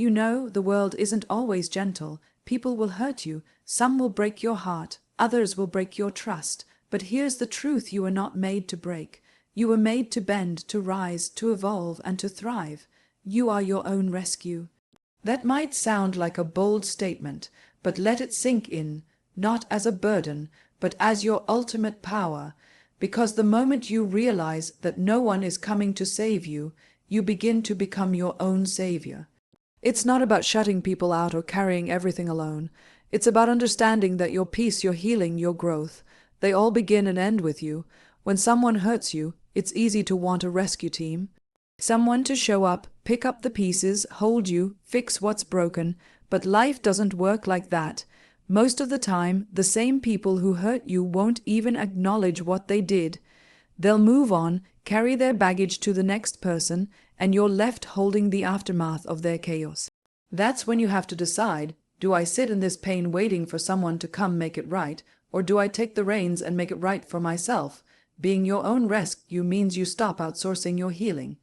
You know, the world isn't always gentle. People will hurt you, some will break your heart, others will break your trust. But here's the truth you were not made to break. You were made to bend, to rise, to evolve, and to thrive. You are your own rescue. That might sound like a bold statement, but let it sink in, not as a burden, but as your ultimate power. Because the moment you realize that no one is coming to save you, you begin to become your own savior. It's not about shutting people out or carrying everything alone. It's about understanding that your peace, your healing, your growth, they all begin and end with you. When someone hurts you, it's easy to want a rescue team. Someone to show up, pick up the pieces, hold you, fix what's broken. But life doesn't work like that. Most of the time, the same people who hurt you won't even acknowledge what they did. They'll move on, carry their baggage to the next person, and you're left holding the aftermath of their chaos. That's when you have to decide, do I sit in this pain waiting for someone to come make it right, or do I take the reins and make it right for myself? Being your own rescue means you stop outsourcing your healing.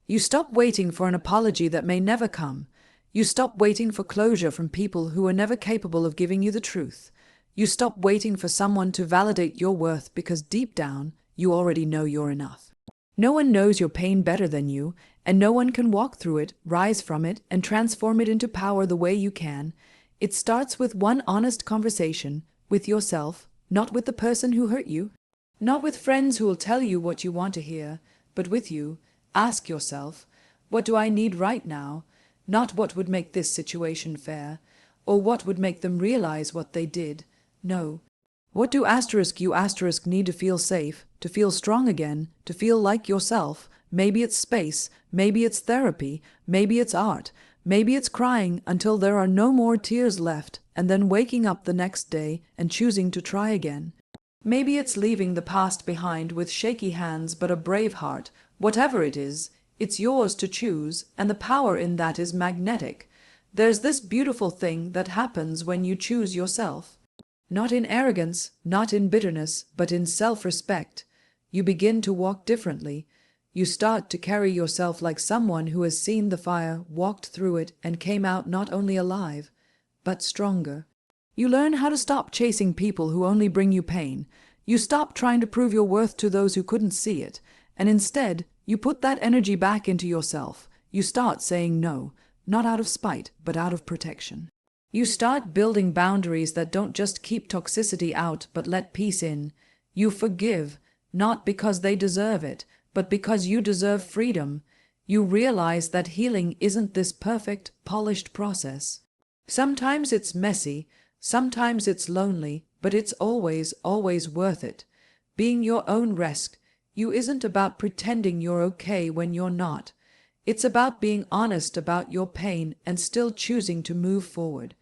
You stop waiting for an apology that may never come. You stop waiting for closure from people who are never capable of giving you the truth. You stop waiting for someone to validate your worth because deep down, you already know you're enough. No one knows your pain better than you, and no one can walk through it, rise from it, and transform it into power the way you can. It starts with one honest conversation with yourself, not with the person who hurt you, not with friends who will tell you what you want to hear, but with you. Ask yourself, what do I need right now? Not what would make this situation fair, or what would make them realize what they did. No. What do you need to feel safe, to feel strong again, to feel like yourself? Maybe it's space, maybe it's therapy, maybe it's art, maybe it's crying until there are no more tears left, and then waking up the next day and choosing to try again. Maybe it's leaving the past behind with shaky hands but a brave heart. Whatever it is, it's yours to choose, and the power in that is magnetic. There's this beautiful thing that happens when you choose yourself. Not in arrogance, not in bitterness, but in self-respect. You begin to walk differently. You start to carry yourself like someone who has seen the fire, walked through it, and came out not only alive, but stronger. You learn how to stop chasing people who only bring you pain. You stop trying to prove your worth to those who couldn't see it, and instead, you put that energy back into yourself. You start saying no, not out of spite, but out of protection. You start building boundaries that don't just keep toxicity out, but let peace in. You forgive, not because they deserve it, but because you deserve freedom. You realize that healing isn't this perfect, polished process. Sometimes it's messy, sometimes it's lonely, but it's always, always worth it. Being your own rescue isn't about pretending you're okay when you're not. It's about being honest about your pain and still choosing to move forward.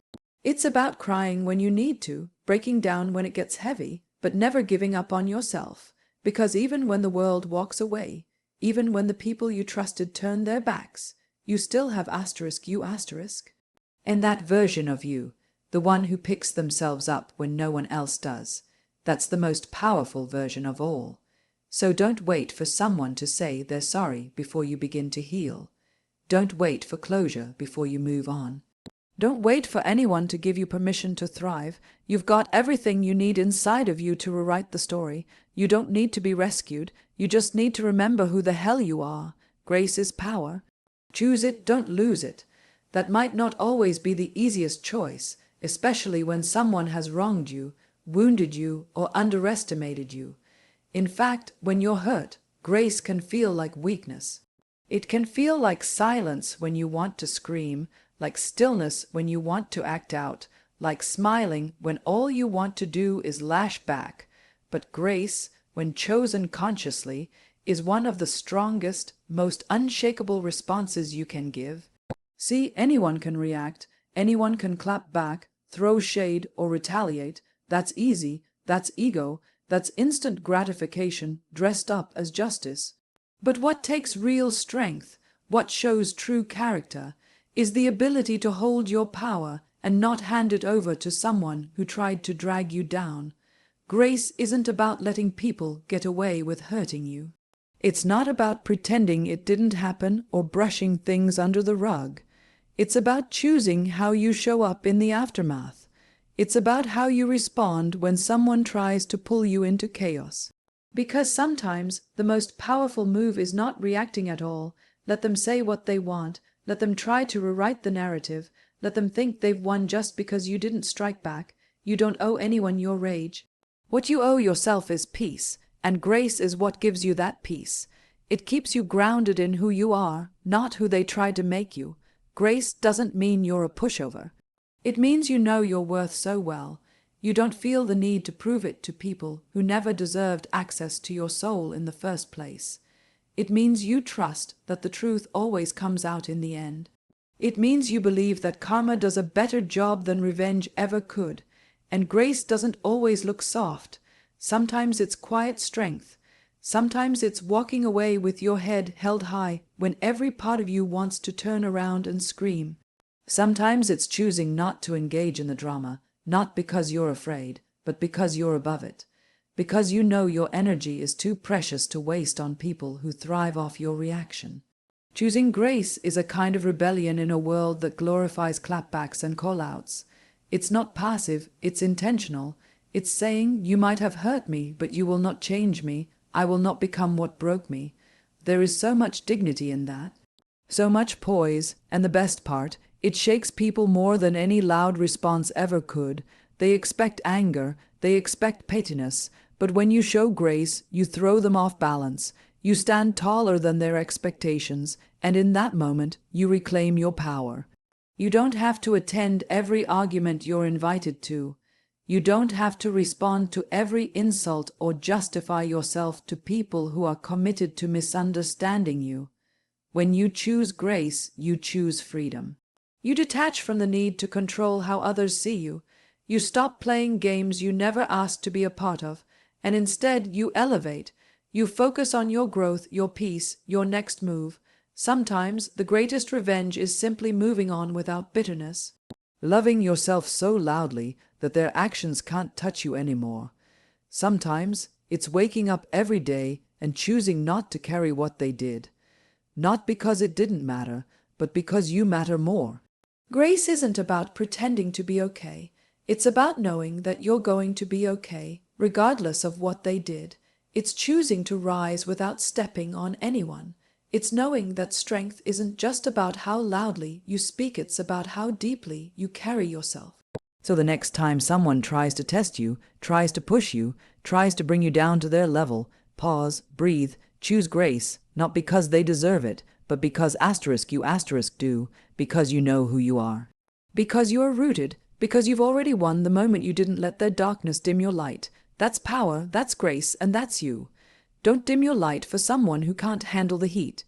It's about crying when you need to, breaking down when it gets heavy, but never giving up on yourself. Because even when the world walks away, even when the people you trusted turn their backs, you still have you. And that version of you, the one who picks themselves up when no one else does, that's the most powerful version of all. So don't wait for someone to say they're sorry before you begin to heal. Don't wait for closure before you move on. Don't wait for anyone to give you permission to thrive. You've got everything you need inside of you to rewrite the story. You don't need to be rescued. You just need to remember who the hell you are. Grace is power. Choose it, don't lose it. That might not always be the easiest choice, especially when someone has wronged you, wounded you, or underestimated you. In fact, when you're hurt, grace can feel like weakness. It can feel like silence when you want to scream, like stillness when you want to act out, like smiling when all you want to do is lash back. But grace, when chosen consciously, is one of the strongest, most unshakable responses you can give. See, anyone can react, anyone can clap back, throw shade, or retaliate. That's easy, that's ego. That's instant gratification dressed up as justice. But what takes real strength, what shows true character, is the ability to hold your power and not hand it over to someone who tried to drag you down. Grace isn't about letting people get away with hurting you. It's not about pretending it didn't happen or brushing things under the rug. It's about choosing how you show up in the aftermath. It's about how you respond when someone tries to pull you into chaos. Because sometimes the most powerful move is not reacting at all. Let them say what they want. Let them try to rewrite the narrative. Let them think they've won just because you didn't strike back. You don't owe anyone your rage. What you owe yourself is peace, and grace is what gives you that peace. It keeps you grounded in who you are, not who they tried to make you. Grace doesn't mean you're a pushover. It means you know your worth so well. You don't feel the need to prove it to people who never deserved access to your soul in the first place. It means you trust that the truth always comes out in the end. It means you believe that karma does a better job than revenge ever could, and grace doesn't always look soft. Sometimes it's quiet strength. Sometimes it's walking away with your head held high when every part of you wants to turn around and scream. Sometimes it's choosing not to engage in the drama, not because you're afraid, but because you're above it. Because you know your energy is too precious to waste on people who thrive off your reaction. Choosing grace is a kind of rebellion in a world that glorifies clapbacks and call-outs. It's not passive, it's intentional. It's saying, you might have hurt me, but you will not change me. I will not become what broke me. There is so much dignity in that. So much poise, and the best part, it shakes people more than any loud response ever could. They expect anger, they expect pettiness, but when you show grace, you throw them off balance. You stand taller than their expectations, and in that moment, you reclaim your power. You don't have to attend every argument you're invited to. You don't have to respond to every insult or justify yourself to people who are committed to misunderstanding you. When you choose grace, you choose freedom. You detach from the need to control how others see you. You stop playing games you never asked to be a part of, and instead you elevate. You focus on your growth, your peace, your next move. Sometimes the greatest revenge is simply moving on without bitterness. Loving yourself so loudly that their actions can't touch you anymore. Sometimes it's waking up every day and choosing not to carry what they did. Not because it didn't matter, but because you matter more. Grace isn't about pretending to be okay. It's about knowing that you're going to be okay, regardless of what they did. It's choosing to rise without stepping on anyone. It's knowing that strength isn't just about how loudly you speak, it's about how deeply you carry yourself. So the next time someone tries to test you, tries to push you, tries to bring you down to their level, pause, breathe, choose grace, not because they deserve it, but because you do, because you know who you are. Because you are rooted, because you've already won the moment you didn't let their darkness dim your light. That's power, that's grace, and that's you. Don't dim your light for someone who can't handle the heat.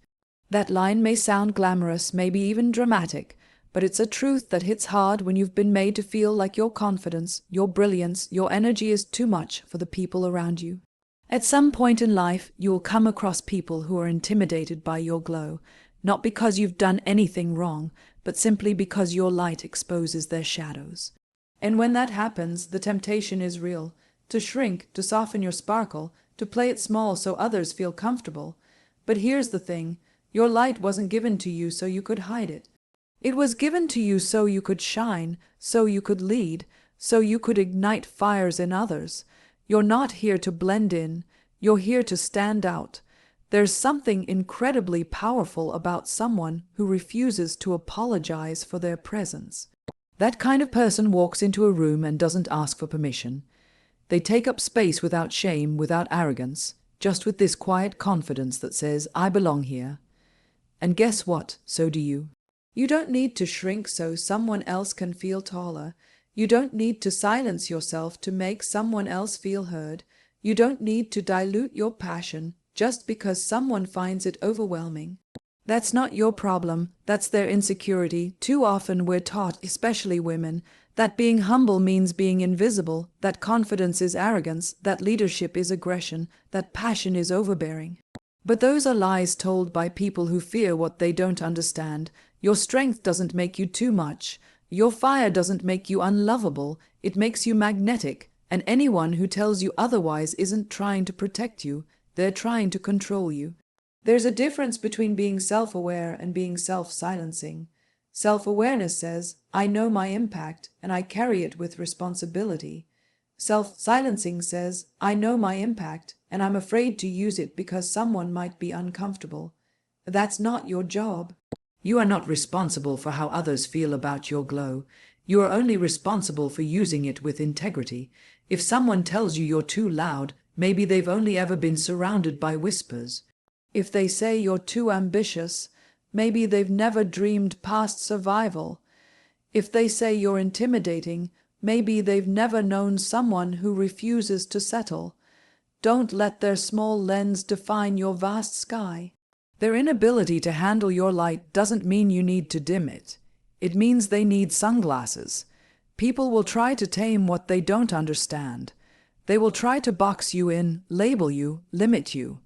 That line may sound glamorous, maybe even dramatic, but it's a truth that hits hard when you've been made to feel like your confidence, your brilliance, your energy is too much for the people around you. At some point in life, you will come across people who are intimidated by your glow, not because you've done anything wrong, but simply because your light exposes their shadows. And when that happens, the temptation is real, to shrink, to soften your sparkle, to play it small so others feel comfortable. But here's the thing, your light wasn't given to you so you could hide it. It was given to you so you could shine, so you could lead, so you could ignite fires in others. You're not here to blend in, you're here to stand out. There's something incredibly powerful about someone who refuses to apologize for their presence. That kind of person walks into a room and doesn't ask for permission. They take up space without shame, without arrogance, just with this quiet confidence that says, I belong here. And guess what? So do you. You don't need to shrink so someone else can feel taller. You don't need to silence yourself to make someone else feel heard. You don't need to dilute your passion just because someone finds it overwhelming. That's not your problem, that's their insecurity. Too often we're taught, especially women, that being humble means being invisible, that confidence is arrogance, that leadership is aggression, that passion is overbearing. But those are lies told by people who fear what they don't understand. Your strength doesn't make you too much. Your fire doesn't make you unlovable. It makes you magnetic. And anyone who tells you otherwise isn't trying to protect you. They're trying to control you. There's a difference between being self-aware and being self-silencing. Self-awareness says, I know my impact and I carry it with responsibility. Self-silencing says, I know my impact and I'm afraid to use it because someone might be uncomfortable. That's not your job. You are not responsible for how others feel about your glow. You are only responsible for using it with integrity. If someone tells you you're too loud, maybe they've only ever been surrounded by whispers. If they say you're too ambitious, maybe they've never dreamed past survival. If they say you're intimidating, maybe they've never known someone who refuses to settle. Don't let their small lens define your vast sky. Their inability to handle your light doesn't mean you need to dim it. It means they need sunglasses. People will try to tame what they don't understand. They will try to box you in, label you, limit you.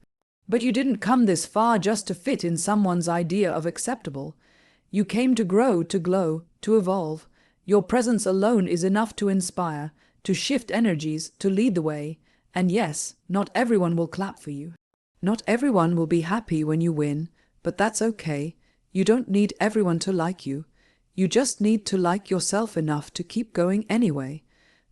But you didn't come this far just to fit in someone's idea of acceptable. You came to grow, to glow, to evolve. Your presence alone is enough to inspire, to shift energies, to lead the way. And yes, not everyone will clap for you. Not everyone will be happy when you win, but that's okay. You don't need everyone to like you. You just need to like yourself enough to keep going anyway.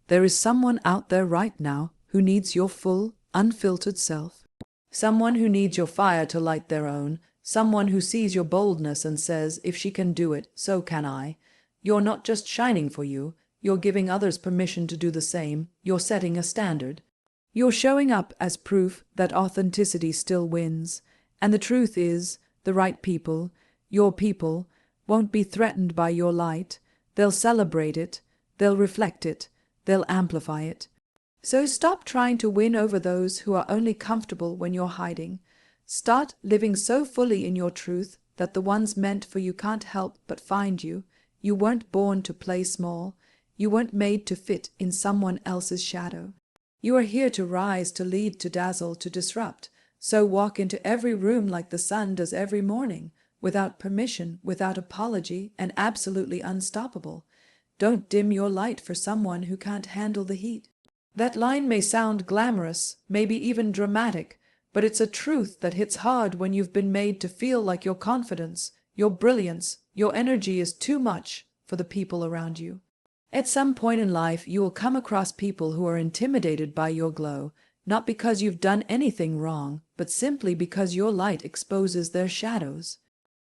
There is someone out there right now who needs your full, unfiltered self. Someone who needs your fire to light their own. Someone who sees your boldness and says, if she can do it, so can I. You're not just shining for you. You're giving others permission to do the same. You're setting a standard. You're showing up as proof that authenticity still wins. And the truth is, the right people, your people, won't be threatened by your light. They'll celebrate it, they'll reflect it, they'll amplify it. So stop trying to win over those who are only comfortable when you're hiding. Start living so fully in your truth that the ones meant for you can't help but find you. You weren't born to play small. You weren't made to fit in someone else's shadow. You are here to rise, to lead, to dazzle, to disrupt. So walk into every room like the sun does every morning, without permission, without apology, and absolutely unstoppable. Don't dim your light for someone who can't handle the heat. That line may sound glamorous, maybe even dramatic, but it's a truth that hits hard when you've been made to feel like your confidence, your brilliance, your energy is too much for the people around you. At some point in life, you will come across people who are intimidated by your glow, not because you've done anything wrong, but simply because your light exposes their shadows.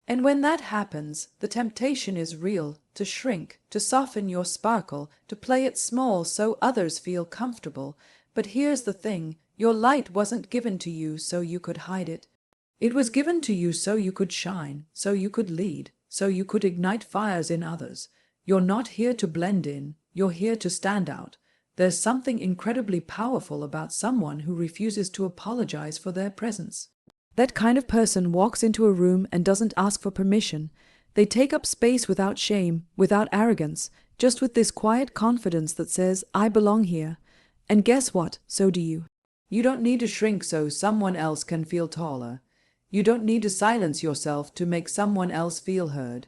And when that happens, the temptation is real, to shrink, to soften your sparkle, to play it small so others feel comfortable. But here's the thing, your light wasn't given to you so you could hide it. It was given to you so you could shine, so you could lead, so you could ignite fires in others. You're not here to blend in, you're here to stand out. There's something incredibly powerful about someone who refuses to apologize for their presence. That kind of person walks into a room and doesn't ask for permission. They take up space without shame, without arrogance, just with this quiet confidence that says, I belong here. And guess what? So do you. You don't need to shrink so someone else can feel taller. You don't need to silence yourself to make someone else feel heard.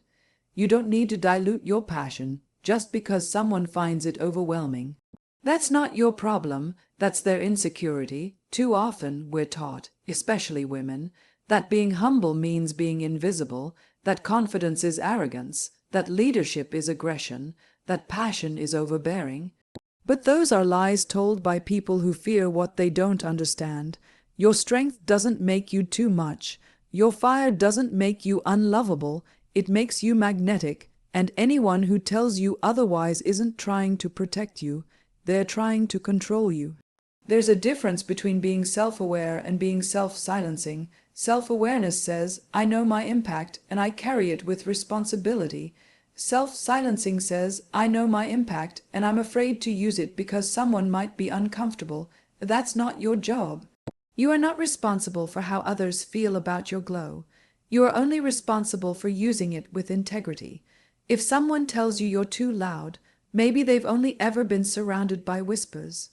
You don't need to dilute your passion just because someone finds it overwhelming. That's not your problem, that's their insecurity. Too often we're taught, especially women, that being humble means being invisible, that confidence is arrogance, that leadership is aggression, that passion is overbearing. But those are lies told by people who fear what they don't understand. Your strength doesn't make you too much. Your fire doesn't make you unlovable. It makes you magnetic, and anyone who tells you otherwise isn't trying to protect you, they're trying to control you. There's a difference between being self-aware and being self-silencing. Self-awareness says, I know my impact and I carry it with responsibility. Self-silencing says, I know my impact and I'm afraid to use it because someone might be uncomfortable. That's not your job. You are not responsible for how others feel about your glow. You are only responsible for using it with integrity. If someone tells you you're too loud, maybe they've only ever been surrounded by whispers.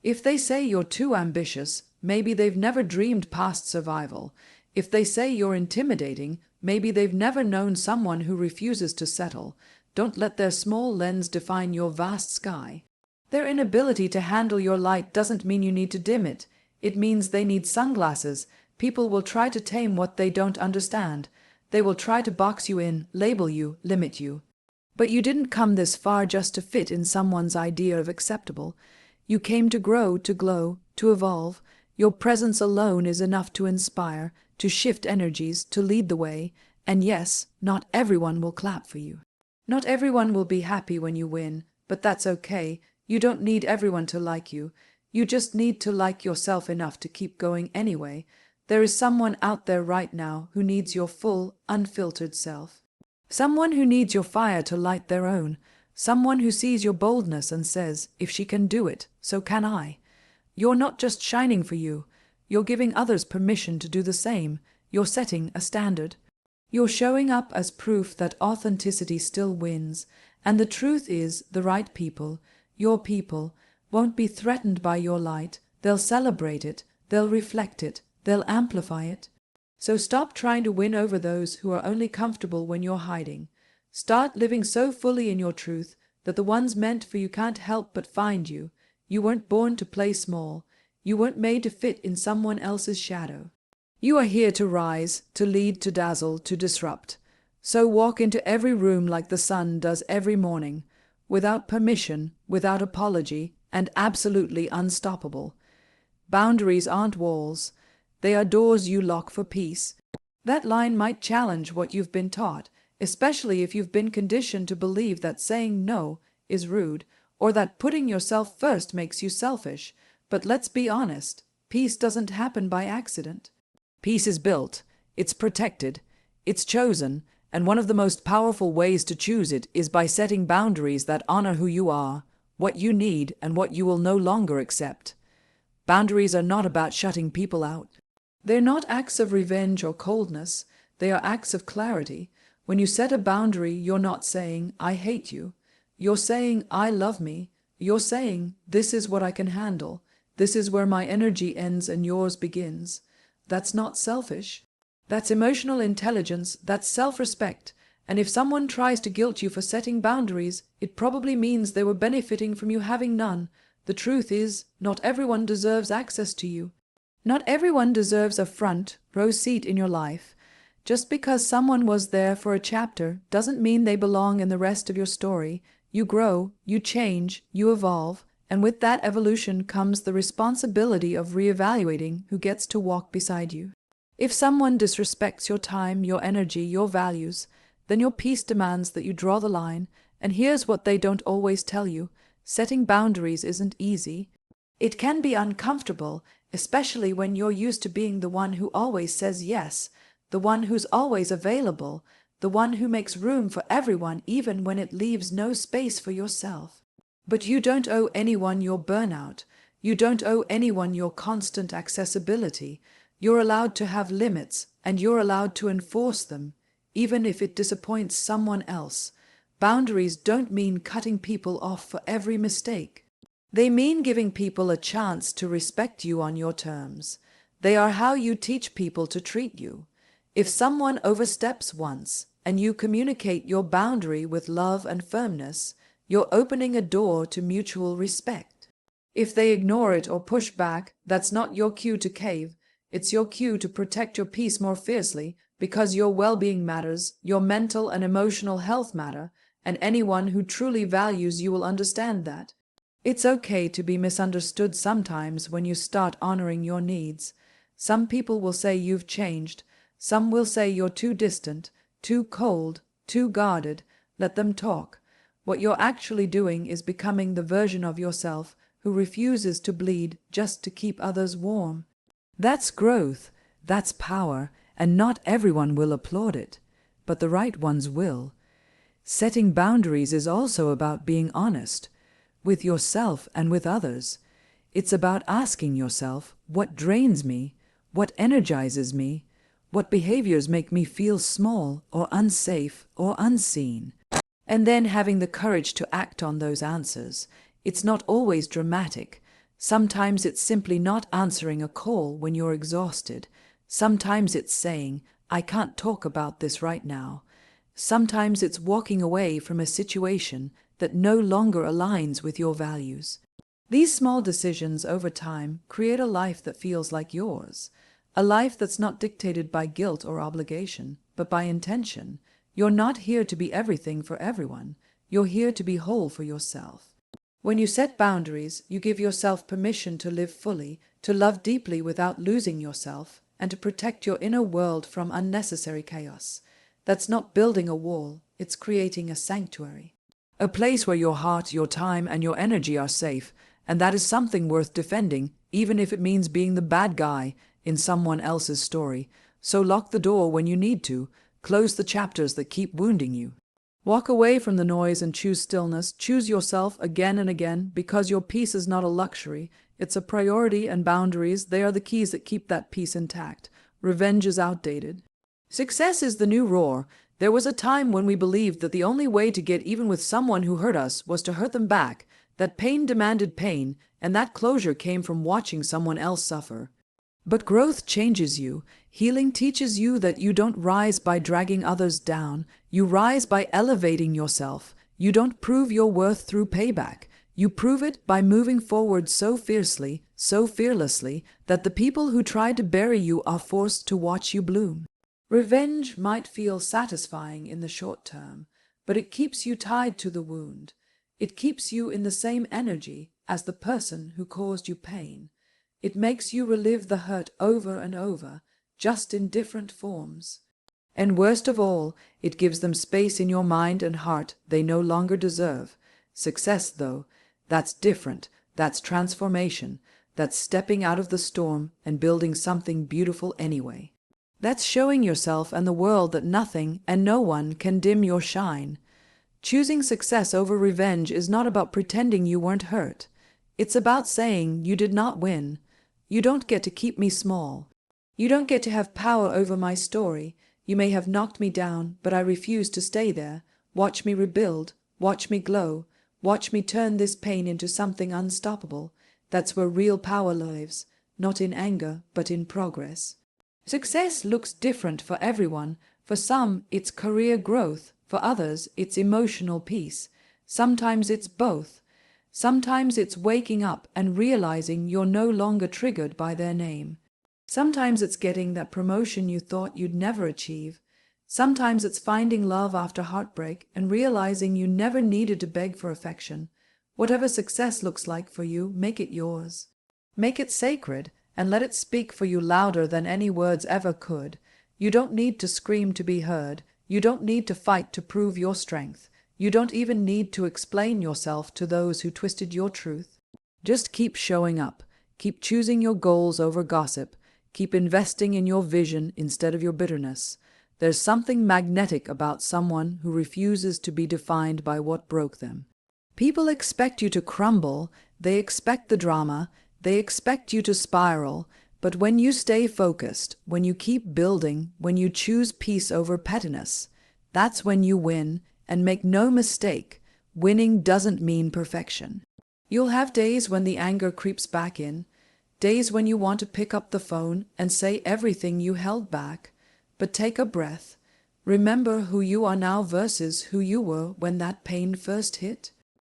If they say you're too ambitious, maybe they've never dreamed past survival. If they say you're intimidating, maybe they've never known someone who refuses to settle. Don't let their small lens define your vast sky. Their inability to handle your light doesn't mean you need to dim it. It means they need sunglasses. People will try to tame what they don't understand. They will try to box you in, label you, limit you. But you didn't come this far just to fit in someone's idea of acceptable. You came to grow, to glow, to evolve. Your presence alone is enough to inspire, to shift energies, to lead the way. And yes, not everyone will clap for you. Not everyone will be happy when you win, but that's okay. You don't need everyone to like you. You just need to like yourself enough to keep going anyway. There is someone out there right now who needs your full, unfiltered self. Someone who needs your fire to light their own. Someone who sees your boldness and says, if she can do it, so can I. You're not just shining for you. You're giving others permission to do the same. You're setting a standard. You're showing up as proof that authenticity still wins. And the truth is, the right people, your people, won't be threatened by your light. They'll celebrate it. They'll reflect it. They'll amplify it. So stop trying to win over those who are only comfortable when you're hiding. Start living so fully in your truth that the ones meant for you can't help but find you. You weren't born to play small. You weren't made to fit in someone else's shadow. You are here to rise, to lead, to dazzle, to disrupt. So walk into every room like the sun does every morning, without permission, without apology, and absolutely unstoppable. Boundaries aren't walls. They are doors you lock for peace. That line might challenge what you've been taught, especially if you've been conditioned to believe that saying no is rude, or that putting yourself first makes you selfish. But let's be honest, peace doesn't happen by accident. Peace is built, it's protected, it's chosen, and one of the most powerful ways to choose it is by setting boundaries that honor who you are, what you need, and what you will no longer accept. Boundaries are not about shutting people out. They're not acts of revenge or coldness, they are acts of clarity. When you set a boundary, you're not saying, I hate you. You're saying, I love me. You're saying, this is what I can handle. This is where my energy ends and yours begins. That's not selfish. That's emotional intelligence, that's self-respect. And if someone tries to guilt you for setting boundaries, it probably means they were benefiting from you having none. The truth is, not everyone deserves access to you. Not everyone deserves a front row seat in your life. Just because someone was there for a chapter doesn't mean they belong in the rest of your story. You grow, you change, you evolve, and with that evolution comes the responsibility of reevaluating who gets to walk beside you. If someone disrespects your time, your energy, your values, then your peace demands that you draw the line. And here's what they don't always tell you. Setting boundaries isn't easy. It can be uncomfortable, especially when you're used to being the one who always says yes, the one who's always available, the one who makes room for everyone even when it leaves no space for yourself. But you don't owe anyone your burnout. You don't owe anyone your constant accessibility. You're allowed to have limits, and you're allowed to enforce them, even if it disappoints someone else. Boundaries don't mean cutting people off for every mistake. They mean giving people a chance to respect you on your terms. They are how you teach people to treat you. If someone oversteps once, and you communicate your boundary with love and firmness, you're opening a door to mutual respect. If they ignore it or push back, that's not your cue to cave. It's your cue to protect your peace more fiercely, because your well-being matters, your mental and emotional health matter, and anyone who truly values you will understand that. It's okay to be misunderstood sometimes when you start honoring your needs. Some people will say you've changed. Some will say you're too distant, too cold, too guarded. Let them talk. What you're actually doing is becoming the version of yourself who refuses to bleed just to keep others warm. That's growth, that's power, and not everyone will applaud it, but the right ones will. Setting boundaries is also about being honest, with yourself and with others. It's about asking yourself, what drains me? What energizes me? What behaviors make me feel small or unsafe or unseen? And then having the courage to act on those answers. It's not always dramatic. Sometimes it's simply not answering a call when you're exhausted. Sometimes it's saying, I can't talk about this right now. Sometimes it's walking away from a situation that no longer aligns with your values. These small decisions over time create a life that feels like yours, a life that's not dictated by guilt or obligation, but by intention. You're not here to be everything for everyone. You're here to be whole for yourself. When you set boundaries, you give yourself permission to live fully, to love deeply without losing yourself, and to protect your inner world from unnecessary chaos. That's not building a wall, it's creating a sanctuary. A place where your heart, your time, and your energy are safe, and that is something worth defending, even if it means being the bad guy in someone else's story. So lock the door when you need to, close the chapters that keep wounding you. Walk away from the noise and choose stillness. Choose yourself again and again, because your peace is not a luxury. It's a priority, and boundaries, they are the keys that keep that peace intact. Revenge is outdated. Success is the new roar. There was a time when we believed that the only way to get even with someone who hurt us was to hurt them back, that pain demanded pain, and that closure came from watching someone else suffer. But growth changes you. Healing teaches you that you don't rise by dragging others down. You rise by elevating yourself. You don't prove your worth through payback. You prove it by moving forward so fiercely, so fearlessly, that the people who tried to bury you are forced to watch you bloom. Revenge might feel satisfying in the short term, but it keeps you tied to the wound. It keeps you in the same energy as the person who caused you pain. It makes you relive the hurt over and over, just in different forms. And worst of all, it gives them space in your mind and heart they no longer deserve. Success, though, that's different. That's transformation. That's stepping out of the storm and building something beautiful anyway. That's showing yourself and the world that nothing and no one can dim your shine. Choosing success over revenge is not about pretending you weren't hurt. It's about saying you did not win. You don't get to keep me small. You don't get to have power over my story. You may have knocked me down, but I refuse to stay there. Watch me rebuild. Watch me glow. Watch me turn this pain into something unstoppable. That's where real power lives, not in anger, but in progress. Success looks different for everyone. For some, it's career growth. For others, it's emotional peace. Sometimes it's both. Sometimes it's waking up and realizing you're no longer triggered by their name. Sometimes it's getting that promotion you thought you'd never achieve. Sometimes it's finding love after heartbreak and realizing you never needed to beg for affection. Whatever success looks like for you, make it yours. Make it sacred and let it speak for you louder than any words ever could. You don't need to scream to be heard. You don't need to fight to prove your strength. You don't even need to explain yourself to those who twisted your truth. Just keep showing up. Keep choosing your goals over gossip. Keep investing in your vision instead of your bitterness. There's something magnetic about someone who refuses to be defined by what broke them. People expect you to crumble. They expect the drama. They expect you to spiral. But when you stay focused, when you keep building, when you choose peace over pettiness, that's when you win. And make no mistake, winning doesn't mean perfection. You'll have days when the anger creeps back in, days when you want to pick up the phone and say everything you held back. But take a breath. Remember who you are now versus who you were when that pain first hit.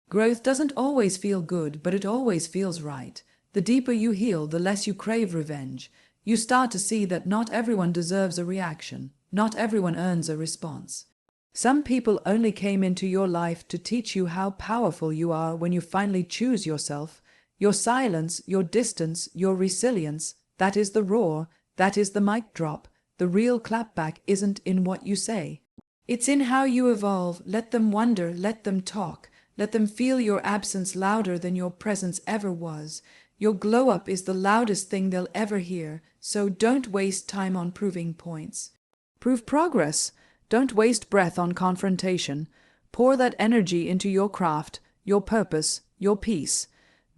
Growth doesn't always feel good, but it always feels right. The deeper you heal, the less you crave revenge. You start to see that not everyone deserves a reaction. Not everyone earns a response. Some people only came into your life to teach you how powerful you are when you finally choose yourself. Your silence, your distance, your resilience, that is the roar, that is the mic drop. The real clapback isn't in what you say. It's in how you evolve. Let them wonder, let them talk. Let them feel your absence louder than your presence ever was. Your glow-up is the loudest thing they'll ever hear, so don't waste time on proving points. Prove progress. Don't waste breath on confrontation. Pour that energy into your craft, your purpose, your peace.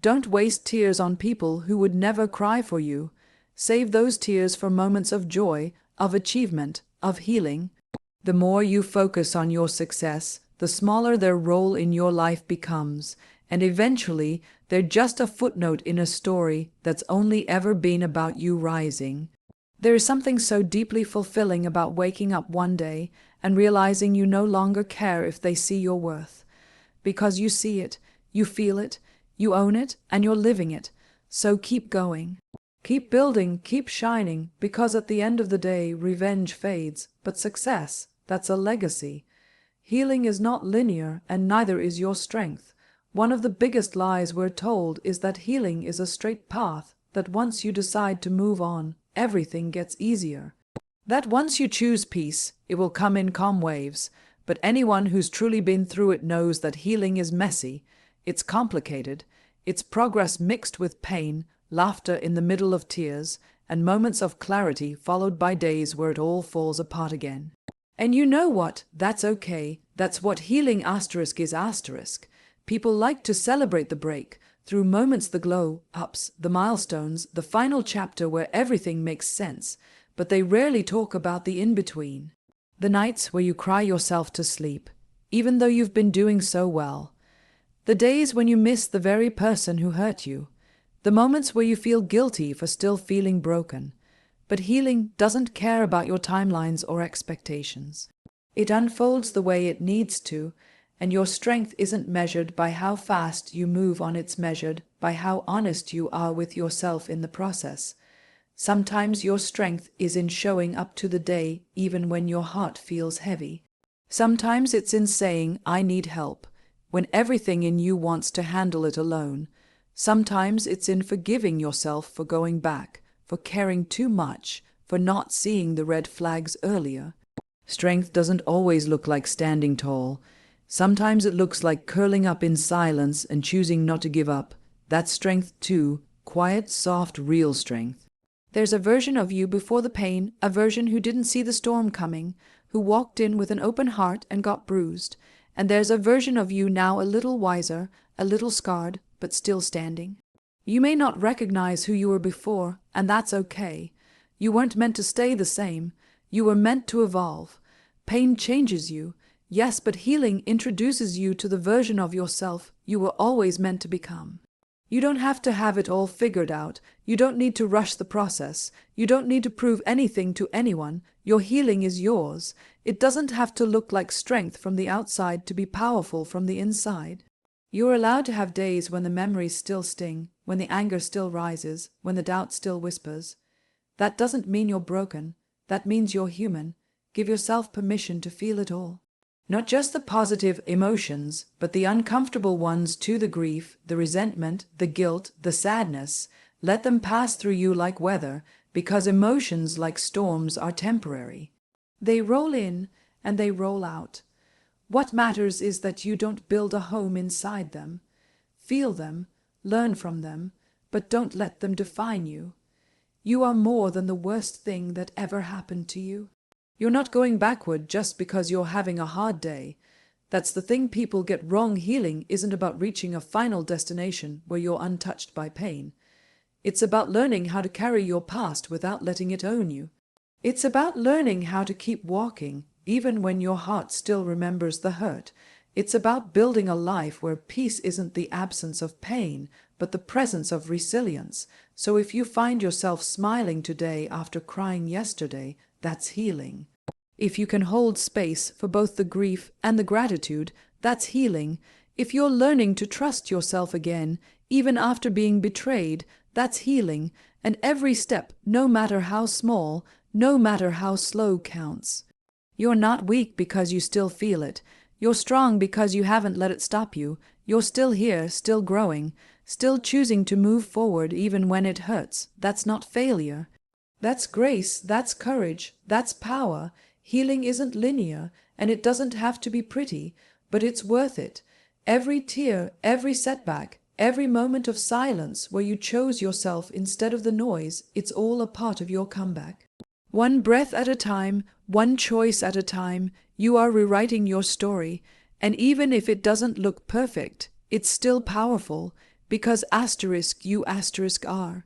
Don't waste tears on people who would never cry for you. Save those tears for moments of joy, of achievement, of healing. The more you focus on your success, the smaller their role in your life becomes, and eventually they're just a footnote in a story that's only ever been about you rising. There is something so deeply fulfilling about waking up one day and realizing you no longer care if they see your worth. Because you see it, you feel it, you own it, and you're living it. So keep going. Keep building, keep shining, because at the end of the day, revenge fades, but success, that's a legacy. Healing is not linear, and neither is your strength. One of the biggest lies we're told is that healing is a straight path, that once you decide to move on, everything gets easier. That once you choose peace, it will come in calm waves. But anyone who's truly been through it knows that healing is messy, it's complicated, it's progress mixed with pain, laughter in the middle of tears, and moments of clarity followed by days where it all falls apart again. And you know what? That's okay. That's what healing asterisk is asterisk. People like to celebrate the break, through moments the glow-ups, the milestones, the final chapter where everything makes sense, but they rarely talk about the in-between. The nights where you cry yourself to sleep, even though you've been doing so well. The days when you miss the very person who hurt you. The moments where you feel guilty for still feeling broken. But healing doesn't care about your timelines or expectations. It unfolds the way it needs to, and your strength isn't measured by how fast you move on, it's measured by how honest you are with yourself in the process. Sometimes your strength is in showing up to the day even when your heart feels heavy. Sometimes it's in saying, I need help, when everything in you wants to handle it alone. Sometimes it's in forgiving yourself for going back, for caring too much, for not seeing the red flags earlier. Strength doesn't always look like standing tall. Sometimes it looks like curling up in silence and choosing not to give up. That's strength too, quiet, soft, real strength. There's a version of you before the pain, a version who didn't see the storm coming, who walked in with an open heart and got bruised. And there's a version of you now a little wiser, a little scarred, but still standing. You may not recognize who you were before, and that's okay. You weren't meant to stay the same. You were meant to evolve. Pain changes you, yes, but healing introduces you to the version of yourself you were always meant to become. You don't have to have it all figured out. You don't need to rush the process. You don't need to prove anything to anyone. Your healing is yours. It doesn't have to look like strength from the outside to be powerful from the inside. You're allowed to have days when the memories still sting, when the anger still rises, when the doubt still whispers. That doesn't mean you're broken. That means you're human. Give yourself permission to feel it all. Not just the positive emotions, but the uncomfortable ones too, the grief, the resentment, the guilt, the sadness. Let them pass through you like weather, because emotions like storms are temporary. They roll in and they roll out. What matters is that you don't build a home inside them. Feel them, learn from them, but don't let them define you. You are more than the worst thing that ever happened to you. You're not going backward just because you're having a hard day. That's the thing people get wrong. Healing isn't about reaching a final destination where you're untouched by pain. It's about learning how to carry your past without letting it own you. It's about learning how to keep walking, even when your heart still remembers the hurt. It's about building a life where peace isn't the absence of pain, but the presence of resilience. So if you find yourself smiling today after crying yesterday, that's healing. If you can hold space for both the grief and the gratitude, that's healing. If you're learning to trust yourself again, even after being betrayed, that's healing. And every step, no matter how small, no matter how slow, counts. You're not weak because you still feel it. You're strong because you haven't let it stop you. You're still here, still growing, still choosing to move forward even when it hurts. That's not failure. That's grace, that's courage, that's power. Healing isn't linear, and it doesn't have to be pretty, but it's worth it. Every tear, every setback, every moment of silence where you chose yourself instead of the noise, it's all a part of your comeback. One breath at a time, one choice at a time, you are rewriting your story, and even if it doesn't look perfect, it's still powerful, because you are.